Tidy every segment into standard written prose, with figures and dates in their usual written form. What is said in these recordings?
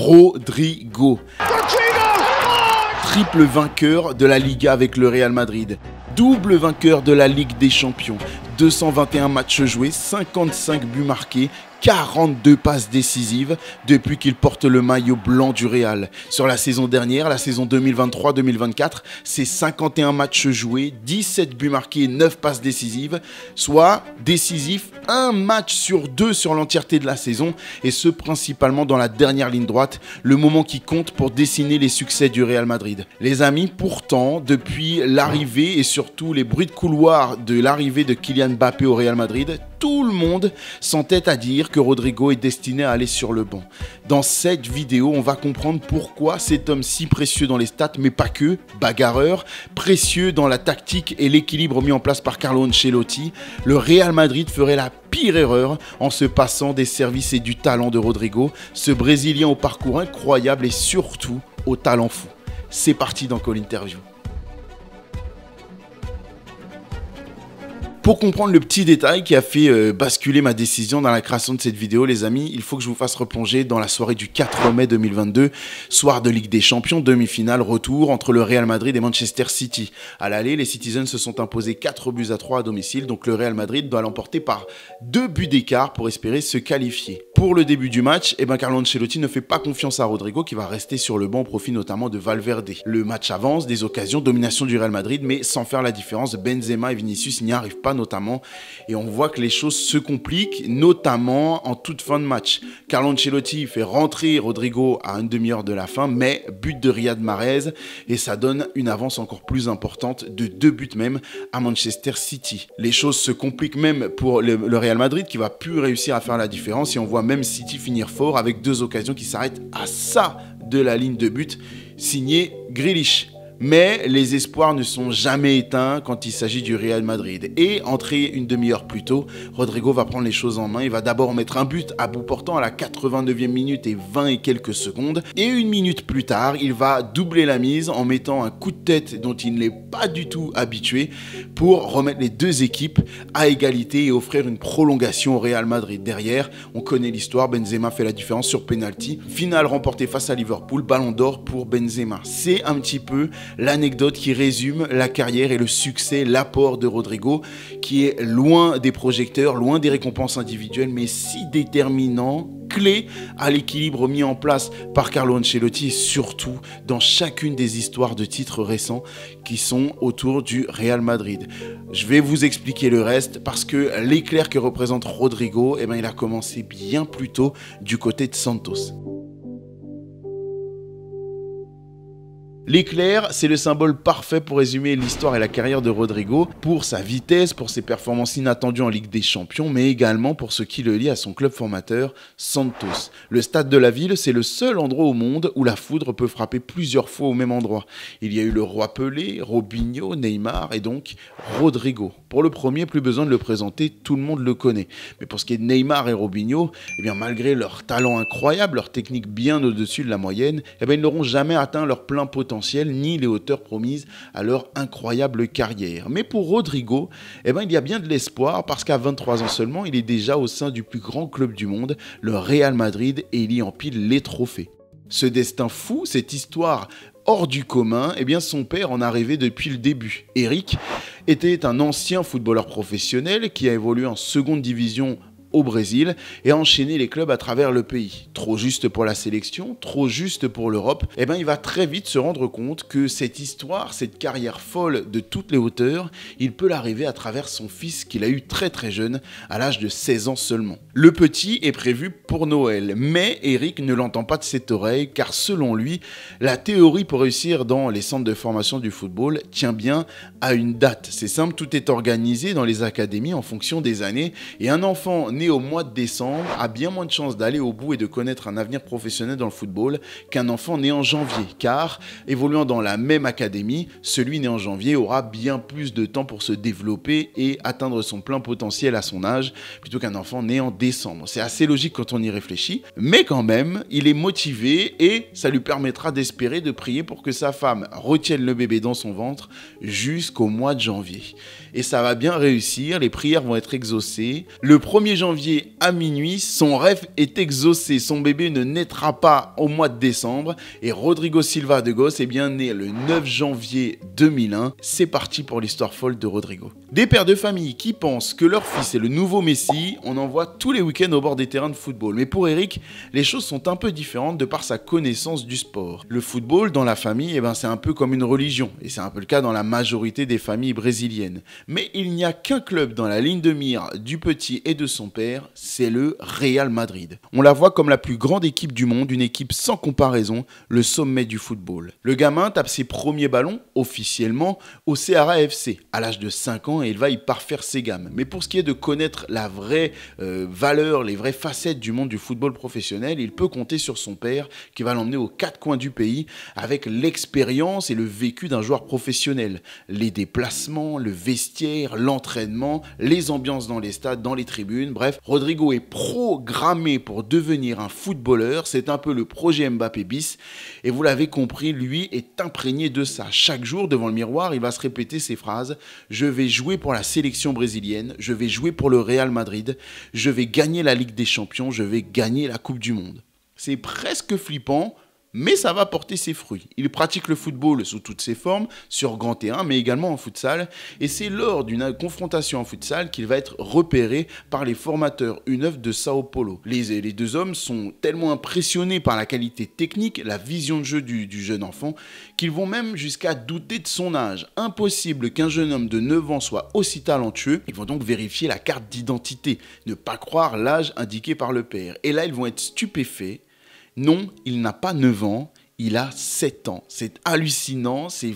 Rodrygo. Triple vainqueur de la Liga avec le Real Madrid. Double vainqueur de la Ligue des Champions. 221 matchs joués, 55 buts marqués, 42 passes décisives depuis qu'il porte le maillot blanc du Real. Sur la saison dernière, la saison 2023-2024, c'est 51 matchs joués, 17 buts marqués, 9 passes décisives, soit décisif un match sur deux sur l'entièreté de la saison, et ce principalement dans la dernière ligne droite, le moment qui compte pour dessiner les succès du Real Madrid. Les amis, pourtant, depuis l'arrivée et surtout les bruits de couloir de l'arrivée de Kylian Mbappé au Real Madrid, tout le monde s'entête à dire que Rodrygo est destiné à aller sur le banc. Dans cette vidéo, on va comprendre pourquoi cet homme si précieux dans les stats, mais pas que, bagarreur, précieux dans la tactique et l'équilibre mis en place par Carlo Ancelotti, le Real Madrid ferait la pire erreur en se passant des services et du talent de Rodrygo, ce Brésilien au parcours incroyable et surtout au talent fou. C'est parti dans Call Interview. Pour comprendre le petit détail qui a fait basculer ma décision dans la création de cette vidéo, les amis, il faut que je vous fasse replonger dans la soirée du 4 mai 2022, soir de Ligue des Champions, demi-finale, retour entre le Real Madrid et Manchester City. À l'aller, les Citizens se sont imposés 4-3 à domicile, donc le Real Madrid doit l'emporter par 2 buts d'écart pour espérer se qualifier. Pour le début du match, Carlo Ancelotti ne fait pas confiance à Rodrygo qui va rester sur le banc au profit notamment de Valverde. Le match avance, des occasions, domination du Real Madrid, mais sans faire la différence, Benzema et Vinicius n'y arrivent pas notamment, et on voit que les choses se compliquent, notamment en toute fin de match. Carlo Ancelotti fait rentrer Rodrygo à une demi-heure de la fin, mais but de Riyad Mahrez, et ça donne une avance encore plus importante de 2 buts même à Manchester City. Les choses se compliquent même pour le Real Madrid qui va plus réussir à faire la différence, et on voit même City finir fort avec 2 occasions qui s'arrêtent à ça de la ligne de but, signé Grealish. Mais les espoirs ne sont jamais éteints quand il s'agit du Real Madrid. Et entré une demi-heure plus tôt, Rodrygo va prendre les choses en main. Il va d'abord mettre un but à bout portant à la 89e minute et 20 et quelques secondes. Et une minute plus tard, il va doubler la mise en mettant un coup de tête dont il n'est pas du tout habitué pour remettre les deux équipes à égalité et offrir une prolongation au Real Madrid. Derrière, on connaît l'histoire, Benzema fait la différence sur penalty. Finale remportée face à Liverpool, ballon d'or pour Benzema. C'est un petit peu l'anecdote qui résume la carrière et le succès, l'apport de Rodrygo, qui est loin des projecteurs, loin des récompenses individuelles, mais si déterminant, clé à l'équilibre mis en place par Carlo Ancelotti et surtout dans chacune des histoires de titres récents qui sont autour du Real Madrid. Je vais vous expliquer le reste parce que l'éclair que représente Rodrygo, il a commencé bien plus tôt du côté de Santos. L'éclair, c'est le symbole parfait pour résumer l'histoire et la carrière de Rodrygo, pour sa vitesse, pour ses performances inattendues en Ligue des Champions, mais également pour ce qui le lie à son club formateur, Santos. Le stade de la ville, c'est le seul endroit au monde où la foudre peut frapper plusieurs fois au même endroit. Il y a eu le roi Pelé, Robinho, Neymar et donc Rodrygo. Pour le premier, plus besoin de le présenter, tout le monde le connaît. Mais pour ce qui est de Neymar et Robinho, malgré leur talent incroyable, leur technique bien au-dessus de la moyenne, ils n'auront jamais atteint leur plein potentiel ni les hauteurs promises à leur incroyable carrière. Mais pour Rodrygo, il y a bien de l'espoir parce qu'à 23 ans seulement, il est déjà au sein du plus grand club du monde, le Real Madrid, et il y empile les trophées. Ce destin fou, cette histoire hors du commun, son père en a rêvé depuis le début. Eric était un ancien footballeur professionnel qui a évolué en seconde division au Brésil et a enchaîné les clubs à travers le pays. Trop juste pour la sélection, trop juste pour l'Europe, il va très vite se rendre compte que cette histoire, cette carrière folle de toutes les hauteurs, il peut la rêver à travers son fils qu'il a eu très très jeune, à l'âge de 16 ans seulement. Le petit est prévu pour Noël, mais Eric ne l'entend pas de cette oreille car selon lui, la théorie pour réussir dans les centres de formation du football tient bien à une date. C'est simple, tout est organisé dans les académies en fonction des années et un enfant né au mois de décembre a bien moins de chances d'aller au bout et de connaître un avenir professionnel dans le football qu'un enfant né en janvier, car évoluant dans la même académie, celui né en janvier aura bien plus de temps pour se développer et atteindre son plein potentiel à son âge, plutôt qu'un enfant né en décembre. C'est assez logique quand on y réfléchit, mais quand même, il est motivé et ça lui permettra d'espérer, de prier pour que sa femme retienne le bébé dans son ventre jusqu'au mois de janvier. Et ça va bien réussir, les prières vont être exaucées. Le 1er janvier janvier à minuit, son rêve est exaucé. Son bébé ne naîtra pas au mois de décembre et Rodrigo Silva de Goss est bien né le 9 janvier 2001. C'est parti pour l'histoire folle de Rodrigo. Des pères de famille qui pensent que leur fils est le nouveau Messi, on en voit tous les week-ends au bord des terrains de football. Mais pour Eric, les choses sont un peu différentes de par sa connaissance du sport. Le football dans la famille, c'est un peu comme une religion et c'est un peu le cas dans la majorité des familles brésiliennes. Mais il n'y a qu'un club dans la ligne de mire du petit et de son père, c'est le Real Madrid. On la voit comme la plus grande équipe du monde, une équipe sans comparaison, le sommet du football. Le gamin tape ses premiers ballons, officiellement, au Ceará FC, à l'âge de 5 ans et il va y parfaire ses gammes. Mais pour ce qui est de connaître la vraie valeur, les vraies facettes du monde du football professionnel, il peut compter sur son père qui va l'emmener aux quatre coins du pays avec l'expérience et le vécu d'un joueur professionnel. Les déplacements, le vestiaire, l'entraînement, les ambiances dans les stades, dans les tribunes, bref, Rodrigo est programmé pour devenir un footballeur, c'est un peu le projet Mbappé bis et vous l'avez compris, lui est imprégné de ça. Chaque jour devant le miroir, il va se répéter ces phrases: je vais jouer pour la sélection brésilienne, je vais jouer pour le Real Madrid, je vais gagner la Ligue des Champions, je vais gagner la Coupe du Monde. C'est presque flippant, mais ça va porter ses fruits. Il pratique le football sous toutes ses formes, sur grand terrain, mais également en futsal. Et c'est lors d'une confrontation en futsal qu'il va être repéré par les formateurs U9 de Sao Paulo. Les deux hommes sont tellement impressionnés par la qualité technique, la vision de jeu du jeune enfant, qu'ils vont même jusqu'à douter de son âge. Impossible qu'un jeune homme de 9 ans soit aussi talentueux. Ils vont donc vérifier la carte d'identité, ne pas croire l'âge indiqué par le père. Et là, ils vont être stupéfaits. Non, il n'a pas 9 ans, il a 7 ans. C'est hallucinant, c'est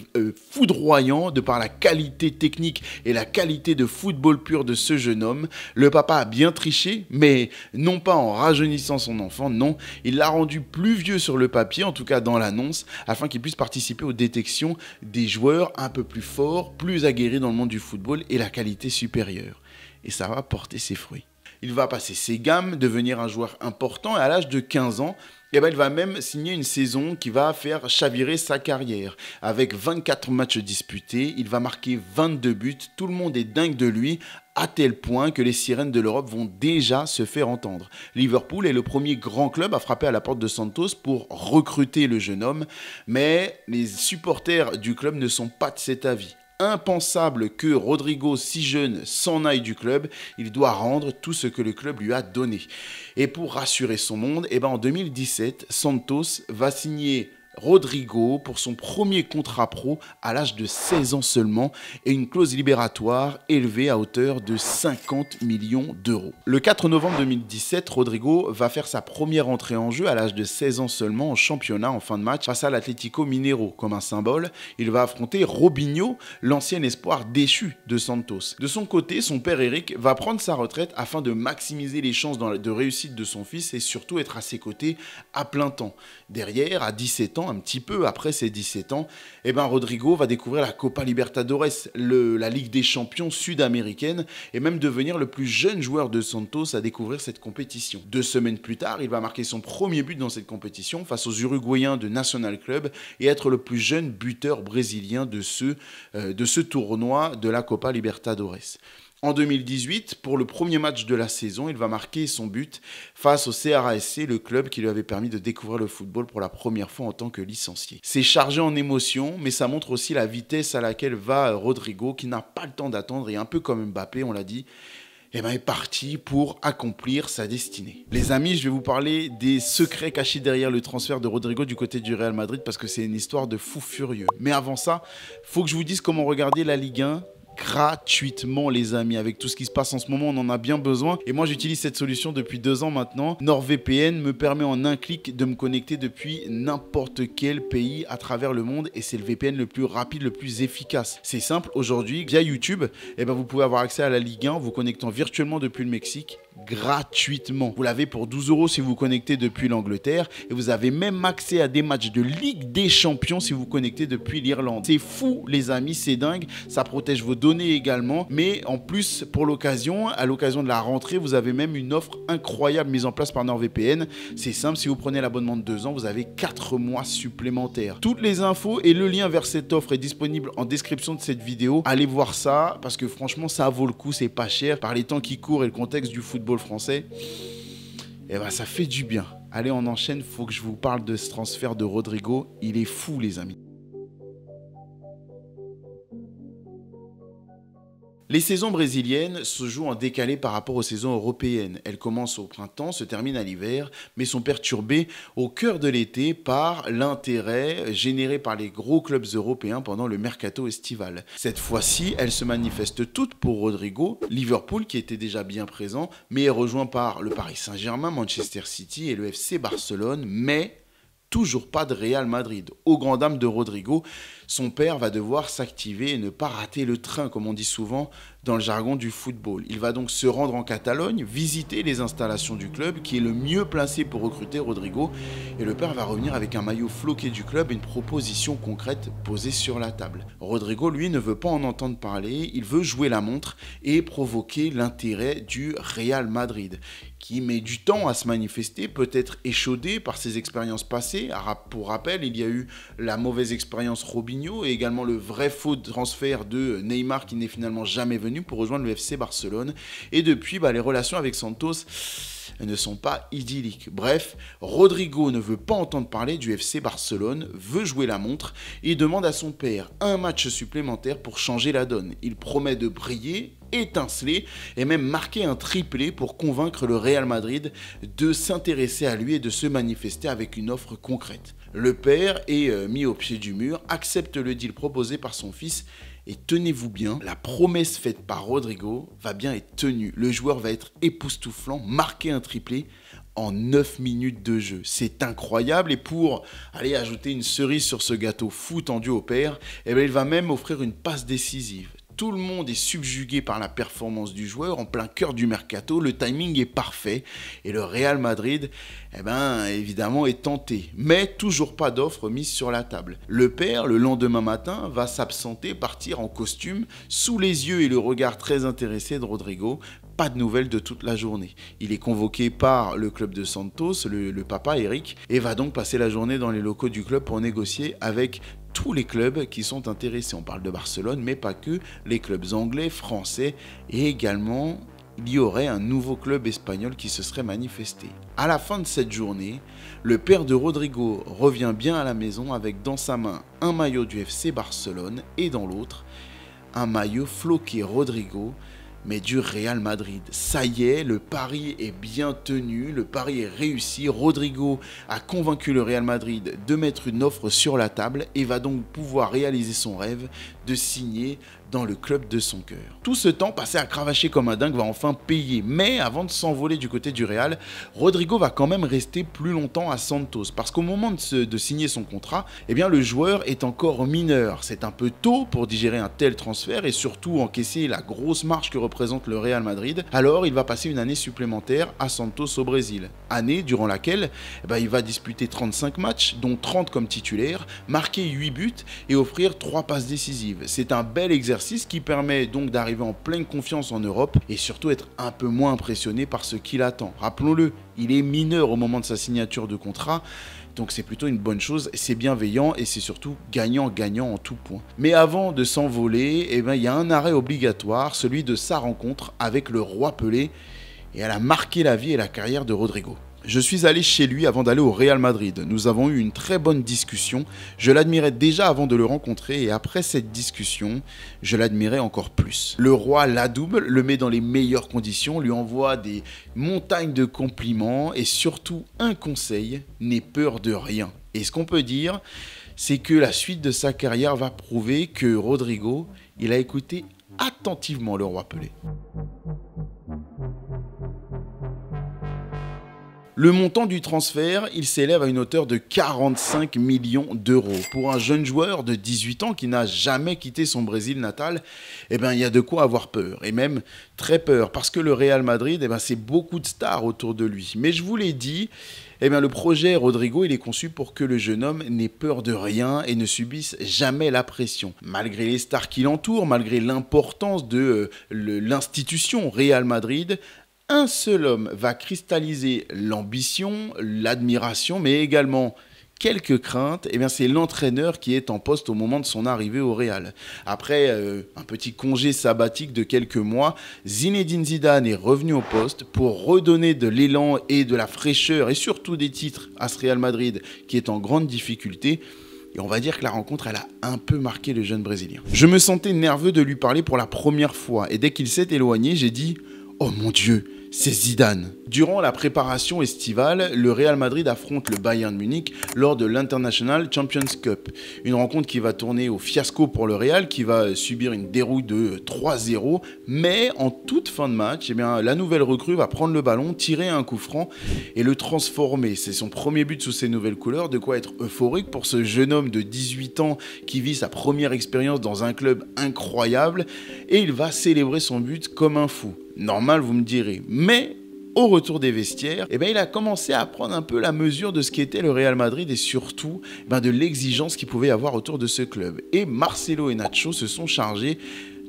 foudroyant de par la qualité technique et la qualité de football pur de ce jeune homme. Le papa a bien triché, mais non pas en rajeunissant son enfant, non. Il l'a rendu plus vieux sur le papier, en tout cas dans l'annonce, afin qu'il puisse participer aux détections des joueurs un peu plus forts, plus aguerris dans le monde du football et la qualité supérieure. Et ça va porter ses fruits. Il va passer ses gammes, devenir un joueur important et à l'âge de 15 ans, il va même signer une saison qui va faire chavirer sa carrière. Avec 24 matchs disputés, il va marquer 22 buts, tout le monde est dingue de lui, à tel point que les sirènes de l'Europe vont déjà se faire entendre. Liverpool est le premier grand club à frapper à la porte de Santos pour recruter le jeune homme, mais les supporters du club ne sont pas de cet avis. Impensable que Rodrigo, si jeune, s'en aille du club, il doit rendre tout ce que le club lui a donné. Et pour rassurer son monde, en 2017, Santos va signer Rodrigo pour son premier contrat pro à l'âge de 16 ans seulement et une clause libératoire élevée à hauteur de 50 millions d'euros. Le 4 novembre 2017, Rodrigo va faire sa première entrée en jeu à l'âge de 16 ans seulement en championnat en fin de match face à l'Atlético Mineiro. Comme un symbole, il va affronter Robinho, l'ancien espoir déchu de Santos. De son côté, son père Eric va prendre sa retraite afin de maximiser les chances de réussite de son fils et surtout être à ses côtés à plein temps. Derrière, à 17 ans, un petit peu après ses 17 ans, Rodrigo va découvrir la Copa Libertadores, la Ligue des champions sud-américaine, et même devenir le plus jeune joueur de Santos à découvrir cette compétition. 2 semaines plus tard, il va marquer son premier but dans cette compétition face aux Uruguayens de National Club et être le plus jeune buteur brésilien de ce tournoi de la Copa Libertadores. En 2018, pour le premier match de la saison, il va marquer son but face au Ceará FC, le club qui lui avait permis de découvrir le football pour la première fois en tant que licencié. C'est chargé en émotions, mais ça montre aussi la vitesse à laquelle va Rodrigo, qui n'a pas le temps d'attendre, et un peu comme Mbappé, on l'a dit, est parti pour accomplir sa destinée. Les amis, je vais vous parler des secrets cachés derrière le transfert de Rodrigo du côté du Real Madrid, parce que c'est une histoire de fou furieux. Mais avant ça, faut que je vous dise comment regarder la Ligue 1 gratuitement, les amis. Avec tout ce qui se passe en ce moment, on en a bien besoin. Et moi, j'utilise cette solution depuis 2 ans maintenant. NordVPN me permet en un clic de me connecter depuis n'importe quel pays à travers le monde. Et c'est le VPN le plus rapide, le plus efficace. C'est simple, aujourd'hui, via YouTube, vous pouvez avoir accès à la Ligue 1 en vous connectant virtuellement depuis le Mexique, gratuitement. Vous l'avez pour 12 € si vous vous connectez depuis l'Angleterre. Et vous avez même accès à des matchs de Ligue des Champions si vous vous connectez depuis l'Irlande. C'est fou, les amis, c'est dingue. Ça protège vos données également, mais en plus, pour l'occasion, à l'occasion de la rentrée, vous avez même une offre incroyable mise en place par NordVPN. C'est simple, si vous prenez l'abonnement de 2 ans, vous avez 4 mois supplémentaires. Toutes les infos et le lien vers cette offre est disponible en description de cette vidéo. Allez voir ça, parce que franchement, ça vaut le coup, c'est pas cher. Par les temps qui courent et le contexte du football football français, eh ben, ça fait du bien. Allez, on enchaîne, faut que je vous parle de ce transfert de Rodrigo. Il est fou, les amis. Les saisons brésiliennes se jouent en décalé par rapport aux saisons européennes. Elles commencent au printemps, se terminent à l'hiver, mais sont perturbées au cœur de l'été par l'intérêt généré par les gros clubs européens pendant le mercato estival. Cette fois-ci, elles se manifestent toutes pour Rodrigo, Liverpool qui était déjà bien présent, mais est rejoint par le Paris Saint-Germain, Manchester City et le FC Barcelone, mais toujours pas de Real Madrid. Au grand dam de Rodrigo, son père va devoir s'activer et ne pas rater le train, comme on dit souvent dans le jargon du football. Il va donc se rendre en Catalogne, visiter les installations du club, qui est le mieux placé pour recruter Rodrigo. Et le père va revenir avec un maillot floqué du club et une proposition concrète posée sur la table. Rodrigo, lui, ne veut pas en entendre parler. Il veut jouer la montre et provoquer l'intérêt du Real Madrid, qui met du temps à se manifester, peut-être échaudé par ses expériences passées. Pour rappel, il y a eu la mauvaise expérience Robinho et également le vrai faux transfert de Neymar qui n'est finalement jamais venu pour rejoindre le FC Barcelone. Et depuis, les relations avec Santos ne sont pas idylliques. Bref, Rodrigo ne veut pas entendre parler du FC Barcelone, veut jouer la montre et demande à son père un match supplémentaire pour changer la donne. Il promet de briller, étinceler et même marquer un triplé pour convaincre le Real Madrid de s'intéresser à lui et de se manifester avec une offre concrète. Le père est mis au pied du mur, accepte le deal proposé par son fils et tenez-vous bien, la promesse faite par Rodrigo va bien être tenue. Le joueur va être époustouflant, marquer un triplé en 9 minutes de jeu. C'est incroyable et pour aller ajouter une cerise sur ce gâteau fou tendu au père, il va même offrir une passe décisive. Tout le monde est subjugué par la performance du joueur en plein cœur du mercato, le timing est parfait et le Real Madrid, évidemment, est tenté. Mais toujours pas d'offre mise sur la table. Le père, le lendemain matin, va s'absenter, partir en costume, sous les yeux et le regard très intéressé de Rodrigo. Pas de nouvelles de toute la journée. Il est convoqué par le club de Santos, le papa Eric, et va donc passer la journée dans les locaux du club pour négocier avec tous les clubs qui sont intéressés. On parle de Barcelone, mais pas que, les clubs anglais, français et également il y aurait un nouveau club espagnol qui se serait manifesté. À la fin de cette journée, le père de Rodrigo revient bien à la maison avec dans sa main un maillot du FC Barcelone et dans l'autre un maillot floqué Rodrigo mais du Real Madrid. Ça y est, le pari est bien tenu, le pari est réussi. Rodrigo a convaincu le Real Madrid de mettre une offre sur la table et va donc pouvoir réaliser son rêve de signer dans le club de son cœur. Tout ce temps passé à cravacher comme un dingue va enfin payer, mais avant de s'envoler du côté du Real, Rodrigo va quand même rester plus longtemps à Santos, parce qu'au moment de signer son contrat, le joueur est encore mineur. C'est un peu tôt pour digérer un tel transfert et surtout encaisser la grosse marge que représente le Real Madrid. Alors il va passer une année supplémentaire à Santos au Brésil. Année durant laquelle il va disputer 35 matchs, dont 30 comme titulaire, marquer 8 buts et offrir 3 passes décisives. C'est un bel exercice qui permet donc d'arriver en pleine confiance en Europe et surtout être un peu moins impressionné par ce qu'il attend. Rappelons-le, il est mineur au moment de sa signature de contrat, donc c'est plutôt une bonne chose, c'est bienveillant et c'est surtout gagnant-gagnant en tout point. Mais avant de s'envoler, il y a un arrêt obligatoire, celui de sa rencontre avec le roi Pelé, et elle a marqué la vie et la carrière de Rodrigo. Je suis allé chez lui avant d'aller au Real Madrid. Nous avons eu une très bonne discussion. Je l'admirais déjà avant de le rencontrer et après cette discussion, je l'admirais encore plus. Le roi l'adoube, le met dans les meilleures conditions, lui envoie des montagnes de compliments et surtout un conseil, n'aie peur de rien. Et ce qu'on peut dire, c'est que la suite de sa carrière va prouver que Rodrigo, il a écouté attentivement le roi Pelé. Le montant du transfert, il s'élève à une hauteur de 45 millions d'euros. Pour un jeune joueur de 18 ans qui n'a jamais quitté son Brésil natal, il y a de quoi avoir peur, et même très peur, parce que le Real Madrid, c'est beaucoup de stars autour de lui. Mais je vous l'ai dit, le projet Rodrigo, il est conçu pour que le jeune homme n'ait peur de rien et ne subisse jamais la pression. Malgré les stars qui l'entourent, malgré l'importance de l'institution Real Madrid, un seul homme va cristalliser l'ambition, l'admiration, mais également quelques craintes, eh bien c'est l'entraîneur qui est en poste au moment de son arrivée au Real. Après un petit congé sabbatique de quelques mois, Zinedine Zidane est revenu au poste pour redonner de l'élan et de la fraîcheur et surtout des titres à ce Real Madrid qui est en grande difficulté. Et on va dire que la rencontre, elle a un peu marqué le jeune Brésilien. Je me sentais nerveux de lui parler pour la première fois et dès qu'il s'est éloigné, j'ai dit « Oh mon Dieu !» C'est Zidane. Durant la préparation estivale, le Real Madrid affronte le Bayern Munich lors de l'International Champions Cup. Une rencontre qui va tourner au fiasco pour le Real, qui va subir une dérouille de 3-0. Mais en toute fin de match, eh bien, la nouvelle recrue va prendre le ballon, tirer un coup franc et le transformer. C'est son premier but sous ses nouvelles couleurs, de quoi être euphorique pour ce jeune homme de 18 ans qui vit sa première expérience dans un club incroyable. Et il va célébrer son but comme un fou. Normal, vous me direz. Mais au retour des vestiaires, eh bien, il a commencé à prendre un peu la mesure de ce qu'était le Real Madrid et surtout de l'exigence qu'il pouvait avoir autour de ce club. Et Marcelo et Nacho se sont chargés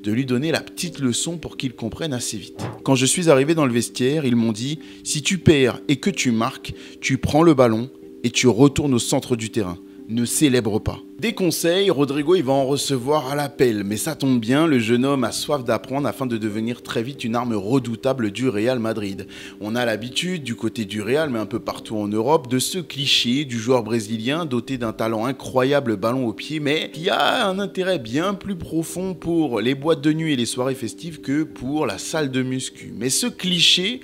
de lui donner la petite leçon pour qu'il comprenne assez vite. Quand je suis arrivé dans le vestiaire, ils m'ont dit « Si tu perds et que tu marques, tu prends le ballon et tu retournes au centre du terrain. Ne célèbre pas. » Des conseils, Rodrigo il va en recevoir à l'appel, mais ça tombe bien, le jeune homme a soif d'apprendre afin de devenir très vite une arme redoutable du Real Madrid. On a l'habitude, du côté du Real, mais un peu partout en Europe, de ce cliché du joueur brésilien doté d'un talent incroyable ballon au pied, mais qui a un intérêt bien plus profond pour les boîtes de nuit et les soirées festives que pour la salle de muscu. Mais ce cliché,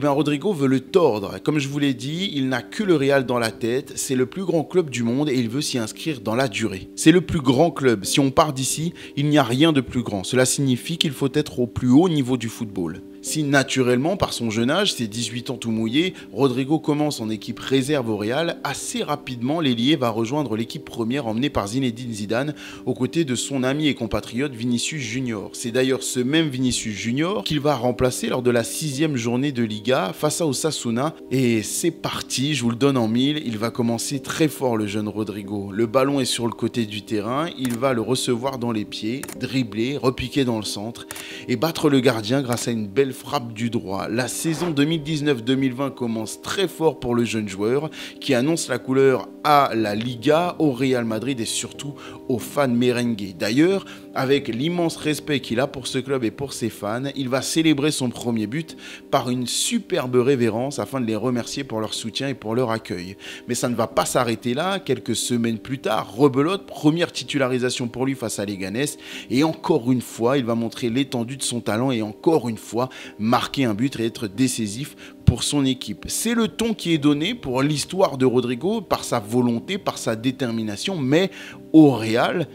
Rodrigo veut le tordre. Comme je vous l'ai dit, il n'a que le Real dans la tête, c'est le plus grand club du monde et il veut s'y inscrire dans la durée. C'est le plus grand club. Si on part d'ici, il n'y a rien de plus grand. Cela signifie qu'il faut être au plus haut niveau du football. Si naturellement, par son jeune âge, ses 18 ans tout mouillés, Rodrigo commence en équipe réserve au Real, assez rapidement l'ailier va rejoindre l'équipe première emmenée par Zinedine Zidane aux côtés de son ami et compatriote Vinicius Junior. C'est d'ailleurs ce même Vinicius Junior qu'il va remplacer lors de la 6e journée de Liga face à Osasuna. Et c'est parti, je vous le donne en mille, il va commencer très fort le jeune Rodrigo. Le ballon est sur le côté du terrain, il va le recevoir dans les pieds, dribbler, repiquer dans le centre et battre le gardien grâce à une belle frappe du droit. La saison 2019-2020 commence très fort pour le jeune joueur qui annonce la couleur à la Liga, au Real Madrid et surtout aux fans merengues. D'ailleurs, avec l'immense respect qu'il a pour ce club et pour ses fans, il va célébrer son premier but par une superbe révérence afin de les remercier pour leur soutien et pour leur accueil. Mais ça ne va pas s'arrêter là. Quelques semaines plus tard, rebelote, première titularisation pour lui face à Leganés et encore une fois, il va montrer l'étendue de son talent et encore une fois, marquer un but et être décisif pour son équipe. C'est le ton qui est donné pour l'histoire de Rodrigo par sa volonté, par sa détermination, mais au Real,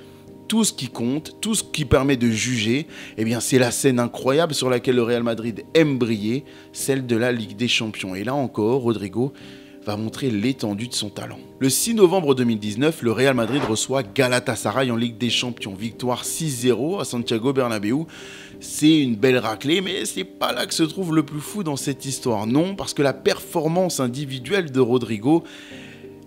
tout ce qui compte, tout ce qui permet de juger, c'est la scène incroyable sur laquelle le Real Madrid aime briller, celle de la Ligue des Champions. Et là encore, Rodrigo va montrer l'étendue de son talent. Le 6 novembre 2019, le Real Madrid reçoit Galatasaray en Ligue des Champions. Victoire 6-0 à Santiago Bernabéu. C'est une belle raclée, mais c'est pas là que se trouve le plus fou dans cette histoire. Non, parce que la performance individuelle de Rodrigo,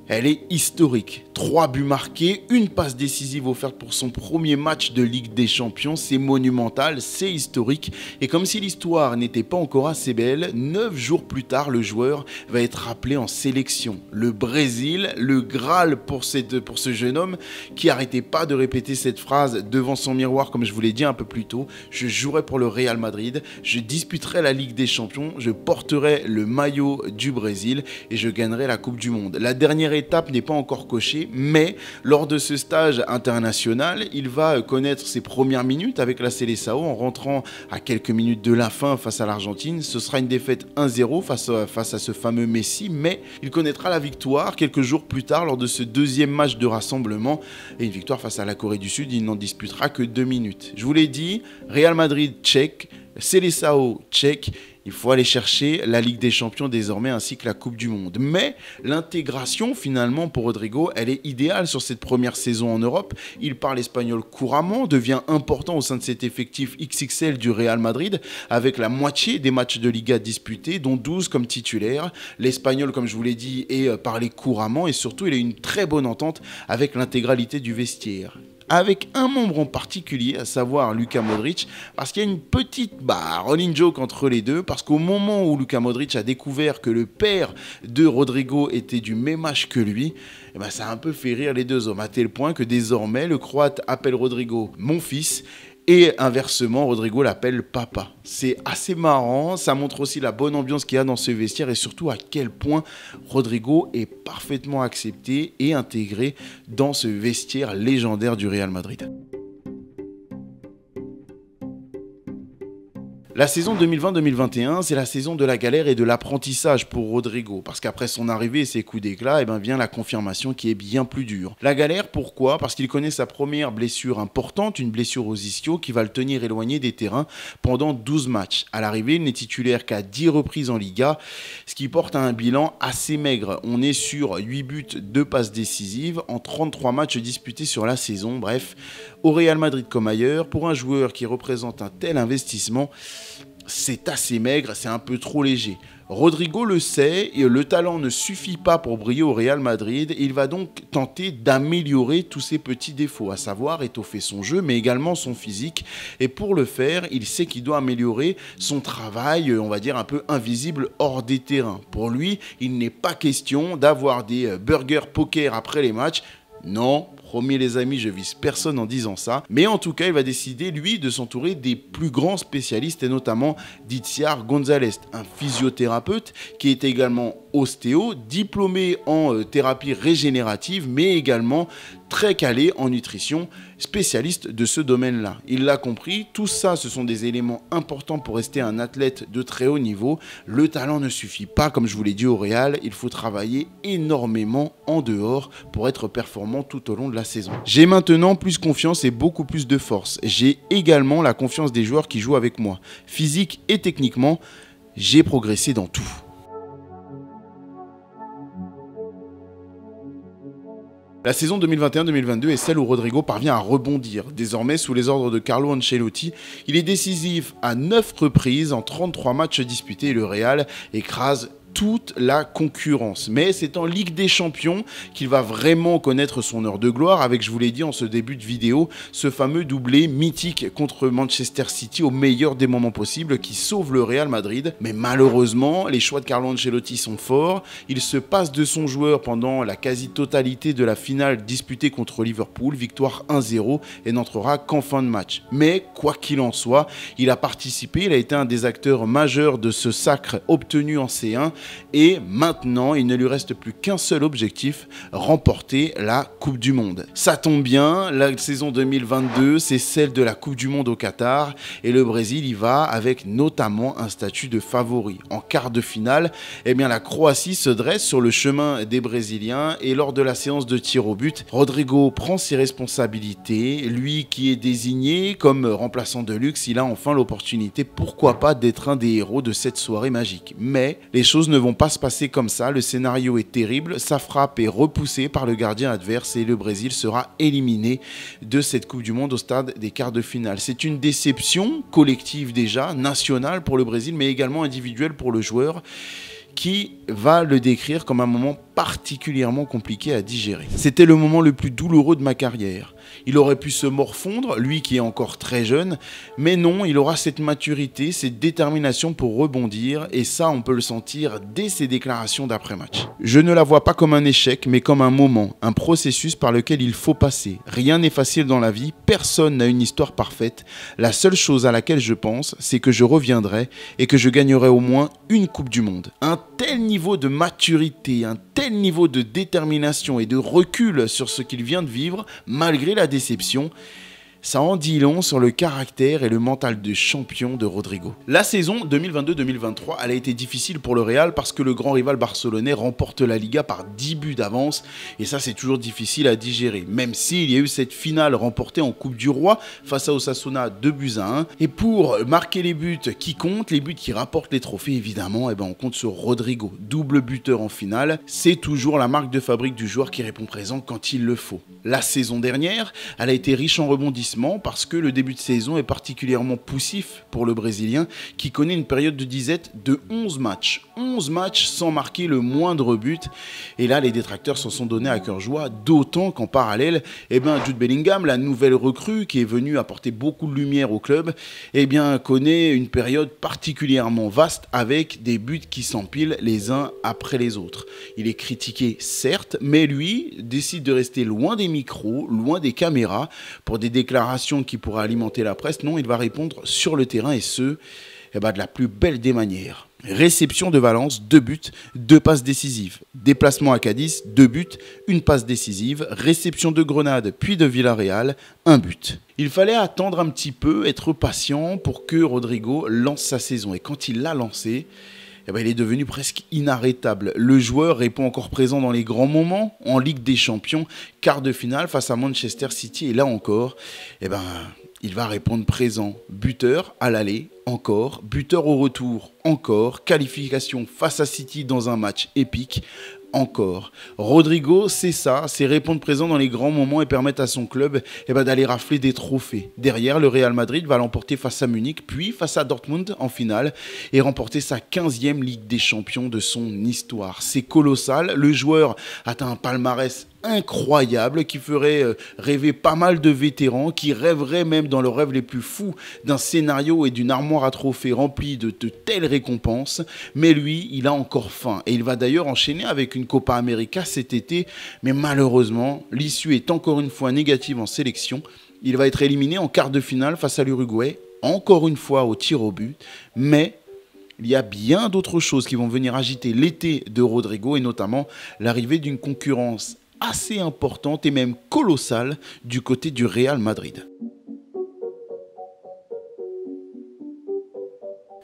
elle est historique. 3 buts marqués, une passe décisive offerte pour son premier match de Ligue des Champions. C'est monumental, c'est historique. Et comme si l'histoire n'était pas encore assez belle, 9 jours plus tard, le joueur va être appelé en sélection. Le Brésil, le Graal pour ce jeune homme qui n'arrêtait pas de répéter cette phrase devant son miroir, comme je vous l'ai dit un peu plus tôt. Je jouerai pour le Real Madrid, je disputerai la Ligue des Champions, je porterai le maillot du Brésil et je gagnerai la Coupe du Monde. La dernière étape n'est pas encore cochée, mais lors de ce stage international, il va connaître ses premières minutes avec la Seleção en rentrant à quelques minutes de la fin face à l'Argentine. Ce sera une défaite 1-0 face à ce fameux Messi, mais il connaîtra la victoire quelques jours plus tard lors de ce deuxième match de rassemblement et une victoire face à la Corée du Sud. Il n'en disputera que 2 minutes. Je vous l'ai dit, Real Madrid tchèque, Seleção tchèque. Il faut aller chercher la Ligue des Champions désormais ainsi que la Coupe du Monde. Mais l'intégration finalement pour Rodrigo, elle est idéale sur cette première saison en Europe. Il parle espagnol couramment, devient important au sein de cet effectif XXL du Real Madrid avec la moitié des matchs de Liga disputés, dont 12 comme titulaire. L'espagnol, comme je vous l'ai dit, est parlé couramment et surtout il a une très bonne entente avec l'intégralité du vestiaire. avec un membre en particulier, à savoir Luka Modric, parce qu'il y a une petite running joke entre les deux, parce qu'au moment où Luka Modric a découvert que le père de Rodrigo était du même âge que lui, ça a un peu fait rire les deux hommes, à tel point que désormais le Croate appelle Rodrigo mon fils, et inversement, Rodrigo l'appelle papa. C'est assez marrant, ça montre aussi la bonne ambiance qu'il y a dans ce vestiaire et surtout à quel point Rodrigo est parfaitement accepté et intégré dans ce vestiaire légendaire du Real Madrid. La saison 2020-2021, c'est la saison de la galère et de l'apprentissage pour Rodrigo, parce qu'après son arrivée et ses coups d'éclat, vient la confirmation qui est bien plus dure. La galère, pourquoi? Parce qu'il connaît sa première blessure importante, une blessure aux ischios qui va le tenir éloigné des terrains pendant 12 matchs. À l'arrivée, il n'est titulaire qu'à 10 reprises en Liga, ce qui porte à un bilan assez maigre. On est sur 8 buts, 2 passes décisives en 33 matchs disputés sur la saison. Bref, au Real Madrid comme ailleurs, pour un joueur qui représente un tel investissement, c'est assez maigre, c'est un peu trop léger. Rodrigo le sait et le talent ne suffit pas pour briller au Real Madrid. Il va donc tenter d'améliorer tous ses petits défauts, à savoir étoffer son jeu mais également son physique. Et pour le faire, il sait qu'il doit améliorer son travail, on va dire un peu invisible hors des terrains. Pour lui, il n'est pas question d'avoir des burgers poker après les matchs. Non, promis les amis, je vise personne en disant ça. Mais en tout cas, il va décider, lui, de s'entourer des plus grands spécialistes et notamment d'Itziar Gonzalez, un physiothérapeute qui est également ostéo, diplômé en thérapie régénérative, mais également très calé en nutrition, spécialiste de ce domaine-là. Il l'a compris, tout ça, ce sont des éléments importants pour rester un athlète de très haut niveau. Le talent ne suffit pas, comme je vous l'ai dit au Real, il faut travailler énormément en dehors pour être performant tout au long de la saison. J'ai maintenant plus confiance et beaucoup plus de force. J'ai également la confiance des joueurs qui jouent avec moi. Physique et techniquement, j'ai progressé dans tout. La saison 2021-2022 est celle où Rodrigo parvient à rebondir. Désormais, sous les ordres de Carlo Ancelotti, il est décisif à 9 reprises en 33 matchs disputés et le Real écrase toute la concurrence. Mais c'est en Ligue des Champions qu'il va vraiment connaître son heure de gloire avec, je vous l'ai dit en ce début de vidéo, ce fameux doublé mythique contre Manchester City au meilleur des moments possibles qui sauve le Real Madrid. Mais malheureusement, les choix de Carlo Ancelotti sont forts. Il se passe de son joueur pendant la quasi-totalité de la finale disputée contre Liverpool, victoire 1-0 et n'entrera qu'en fin de match. Mais quoi qu'il en soit, il a participé, il a été un des acteurs majeurs de ce sacre obtenu en C1. Et maintenant, il ne lui reste plus qu'un seul objectif, remporter la Coupe du Monde. Ça tombe bien, la saison 2022, c'est celle de la Coupe du Monde au Qatar et le Brésil y va avec notamment un statut de favori. En quart de finale, la Croatie se dresse sur le chemin des Brésiliens et lors de la séance de tir au but, Rodrigo prend ses responsabilités. Lui qui est désigné comme remplaçant de luxe, il a enfin l'opportunité, pourquoi pas, d'être un des héros de cette soirée magique. Mais les choses ne vont pas se passer comme ça, le scénario est terrible, sa frappe est repoussée par le gardien adverse et le Brésil sera éliminé de cette Coupe du Monde au stade des quarts de finale. C'est une déception collective déjà, nationale pour le Brésil, mais également individuelle pour le joueur qui va le décrire comme un moment particulièrement compliqué à digérer. C'était le moment le plus douloureux de ma carrière. Il aurait pu se morfondre, lui qui est encore très jeune, mais non, il aura cette maturité, cette détermination pour rebondir, et ça, on peut le sentir dès ses déclarations d'après-match. Je ne la vois pas comme un échec, mais comme un moment, un processus par lequel il faut passer. Rien n'est facile dans la vie, personne n'a une histoire parfaite. La seule chose à laquelle je pense, c'est que je reviendrai et que je gagnerai au moins une Coupe du Monde. Un tel niveau de maturité, un tel niveau de détermination et de recul sur ce qu'il vient de vivre, malgré la déception, ça en dit long sur le caractère et le mental de champion de Rodrigo. La saison 2022-2023, elle a été difficile pour le Real parce que le grand rival barcelonais remporte la Liga par 10 buts d'avance et ça c'est toujours difficile à digérer, même s'il y a eu cette finale remportée en Coupe du Roi face à Osasuna 2-1. Et pour marquer les buts qui comptent, les buts qui rapportent les trophées évidemment, on compte sur Rodrigo, double buteur en finale. C'est toujours la marque de fabrique du joueur qui répond présent quand il le faut. La saison dernière, elle a été riche en rebondissements. rebondissement parce que le début de saison est particulièrement poussif pour le Brésilien qui connaît une période de disette de 11 matchs. 11 matchs sans marquer le moindre but. Et là, les détracteurs s'en sont donnés à cœur joie, d'autant qu'en parallèle, Jude Bellingham, la nouvelle recrue qui est venue apporter beaucoup de lumière au club, connaît une période particulièrement vaste avec des buts qui s'empilent les uns après les autres. Il est critiqué, certes, mais lui décide de rester loin des micros, loin des caméras, pour des déclarations qui pourraient alimenter la presse. Non, il va répondre sur le terrain et ce, de la plus belle des manières. Réception de Valence, 2 buts, 2 passes décisives. Déplacement à Cadiz, 2 buts, 1 passe décisive. Réception de Grenade, puis de Villarreal, 1 but. Il fallait attendre un petit peu, être patient pour que Rodrigo lance sa saison. Et quand il l'a lancé, il est devenu presque inarrêtable. Le joueur répond encore présent dans les grands moments, en Ligue des Champions, quart de finale face à Manchester City. Et là encore, il va répondre présent. Buteur à l'aller, encore. Buteur au retour, encore. Qualification face à City dans un match épique, encore. Rodrigo, c'est ça, c'est répondre présent dans les grands moments et permettre à son club d'aller rafler des trophées. Derrière, le Real Madrid va l'emporter face à Munich, puis face à Dortmund en finale et remporter sa 15e Ligue des Champions de son histoire. C'est colossal, le joueur atteint un palmarès incroyable qui ferait rêver pas mal de vétérans qui rêveraient même dans leurs rêves les plus fous d'un scénario et d'une armoire à trophées remplie de telles récompenses, mais lui il a encore faim et il va d'ailleurs enchaîner avec une Copa América cet été, mais malheureusement l'issue est encore une fois négative en sélection. Il va être éliminé en quart de finale face à l'Uruguay, encore une fois au tir au but, mais il y a bien d'autres choses qui vont venir agiter l'été de Rodrigo et notamment l'arrivée d'une concurrence assez importante et même colossale du côté du Real Madrid.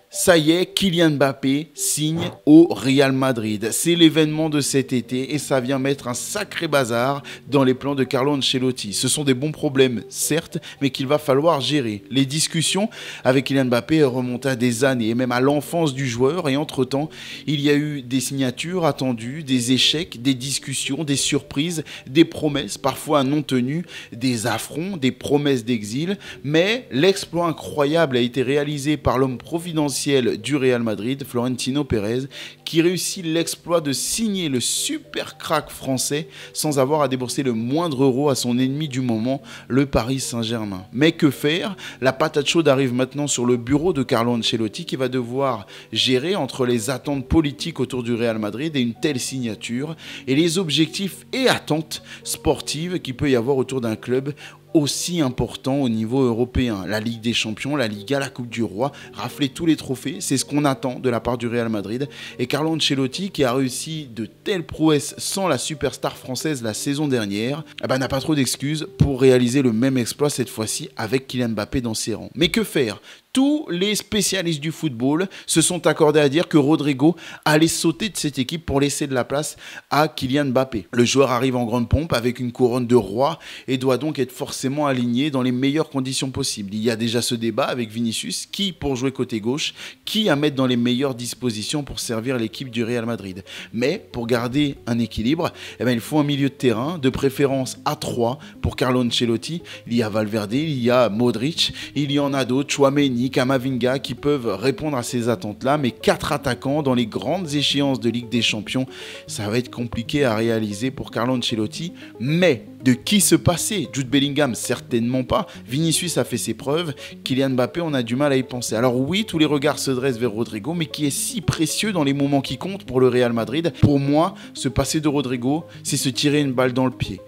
Ça y est, Kylian Mbappé signe au Real Madrid. C'est l'événement de cet été et ça vient mettre un sacré bazar dans les plans de Carlo Ancelotti. Ce sont des bons problèmes, certes, mais qu'il va falloir gérer. Les discussions avec Kylian Mbappé remontent à des années et même à l'enfance du joueur. Et entre-temps, il y a eu des signatures attendues, des échecs, des discussions, des surprises, des promesses, parfois non tenues, des affronts, des promesses d'exil. Mais l'exploit incroyable a été réalisé par l'homme providentiel du Real Madrid, Florentino Pérez, qui réussit l'exploit de signer le super crack français sans avoir à débourser le moindre euro à son ennemi du moment, le Paris Saint-Germain. Mais que faire? La patate chaude arrive maintenant sur le bureau de Carlo Ancelotti qui va devoir gérer entre les attentes politiques autour du Real Madrid et une telle signature et les objectifs et attentes sportives qu'il peut y avoir autour d'un club aussi important au niveau européen. La Ligue des Champions, la Liga, la Coupe du Roi, rafler tous les trophées, c'est ce qu'on attend de la part du Real Madrid. Et Carlo Ancelotti, qui a réussi de telles prouesses sans la superstar française la saison dernière, n'a pas trop d'excuses pour réaliser le même exploit cette fois-ci avec Kylian Mbappé dans ses rangs. Mais que faire ? Tous les spécialistes du football se sont accordés à dire que Rodrigo allait sauter de cette équipe pour laisser de la place à Kylian Mbappé. Le joueur arrive en grande pompe avec une couronne de roi et doit donc être forcément aligné dans les meilleures conditions possibles. Il y a déjà ce débat avec Vinicius, qui pour jouer côté gauche, qui à mettre dans les meilleures dispositions pour servir l'équipe du Real Madrid. Mais pour garder un équilibre, il faut un milieu de terrain, de préférence à 3 pour Carlo Ancelotti. Il y a Valverde, il y a Modric, il y en a d'autres, Tchouaméni, Camavinga qui peuvent répondre à ces attentes-là, mais 4 attaquants dans les grandes échéances de Ligue des Champions, ça va être compliqué à réaliser pour Carlo Ancelotti. Mais de qui se passer? Jude Bellingham, certainement pas. Vinicius a fait ses preuves. Kylian Mbappé, on a du mal à y penser. Alors oui, tous les regards se dressent vers Rodrigo, mais qui est si précieux dans les moments qui comptent pour le Real Madrid. Pour moi, se passer de Rodrigo, c'est se tirer une balle dans le pied.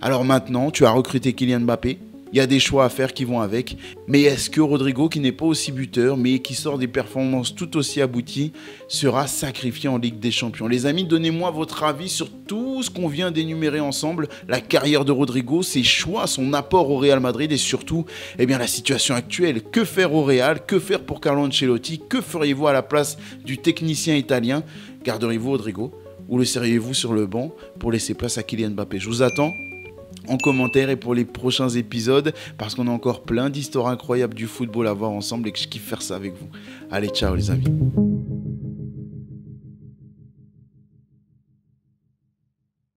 Alors maintenant, tu as recruté Kylian Mbappé. Il y a des choix à faire qui vont avec. Mais est-ce que Rodrigo, qui n'est pas aussi buteur, mais qui sort des performances tout aussi abouties, sera sacrifié en Ligue des Champions? Les amis, donnez-moi votre avis sur tout ce qu'on vient d'énumérer ensemble. La carrière de Rodrigo, ses choix, son apport au Real Madrid et surtout, la situation actuelle. Que faire au Real? Que faire pour Carlo Ancelotti? Que feriez-vous à la place du technicien italien? Garderiez-vous Rodrigo ou le seriez-vous sur le banc pour laisser place à Kylian Mbappé? Je vous attends en commentaire et pour les prochains épisodes parce qu'on a encore plein d'histoires incroyables du football à voir ensemble et que je kiffe faire ça avec vous. Allez, ciao les amis.